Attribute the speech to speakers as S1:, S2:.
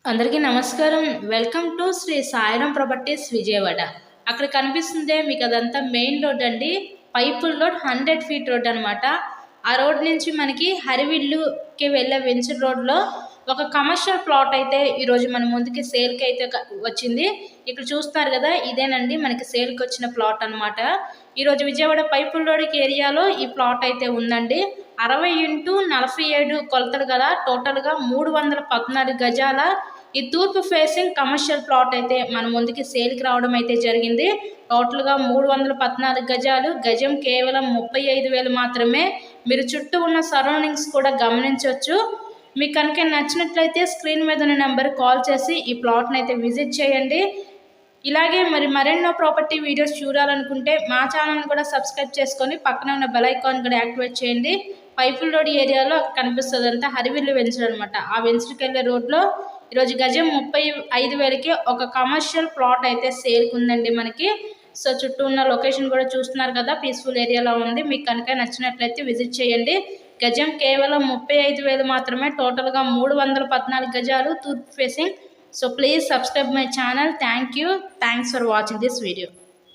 S1: అందరికీ నమస్కారం. Welcome to Shri Sairam properties Vijayawada. అక్కడ కనిపిస్తుందే మీకు అదంతా మెయిన్ రోడ్ అండి. పైపుల్ రోడ్ 100 ఫీట్ రోడ్ అనమాట. ఆ రోడ్ నుంచి మనకి హరివిల్లుకి వెళ్ళే వెంచర్ రోడ్లో ఒక కమర్షియల్ ప్లాట్ అయితే ఈరోజు మన ముందుకి సేల్కి అయితే వచ్చింది. ఇక్కడ చూస్తున్నారు కదా, ఇదేనండి మనకి సేల్కి వచ్చిన ప్లాట్ అనమాట. ఈరోజు విజయవాడ పైపుల్ రోడ్ ఏరియాలో ఈ ప్లాట్ అయితే ఉందండి. 60x47 కొలతలు గల టోటల్గా 314 గజాల ఈ తూర్పు ఫేసింగ్ కమర్షియల్ ప్లాట్ అయితే మన ముందుకి సేల్కి రావడం అయితే జరిగింది. టోటల్గా 314 గజాలు, గజం కేవలం 35,000 మాత్రమే. మీరు చుట్టూ ఉన్న సరౌండింగ్స్ కూడా గమనించవచ్చు. మీకు కనుక నచ్చినట్లయితే స్క్రీన్ మీద ఉన్న నెంబర్ కాల్ చేసి ఈ ప్లాట్ని అయితే విజిట్ చేయండి. ఇలాగే మరెన్నో ప్రాపర్టీ వీడియోస్ చూడాలనుకుంటే మా ఛానల్ని కూడా సబ్స్క్రైబ్ చేసుకొని పక్కన ఉన్న బెల్ ఐకాన్ కూడా యాక్టివేట్ చేయండి. పైపుల్ రోడ్ ఏరియాలో కనిపిస్తుంది అంతా హరివిల్లు వెంచర్ అనమాట. ఆ వెంచర్కి వెళ్ళే రోడ్లో ఈరోజు గజం 35,000కి ఒక కమర్షియల్ ప్లాట్ అయితే సేల్కి ఉందండి మనకి. సో చుట్టూ ఉన్న లొకేషన్ కూడా చూస్తున్నారు కదా, పీస్ఫుల్ ఏరియాలో ఉంది. మీకు కనుక నచ్చినట్లయితే విజిట్ చేయండి. గజం కేవలం 35,000 మాత్రమే. టోటల్గా 314 గజాలు, తూర్పు facing. So please subscribe my channel. Thank you. Thanks for watching this video.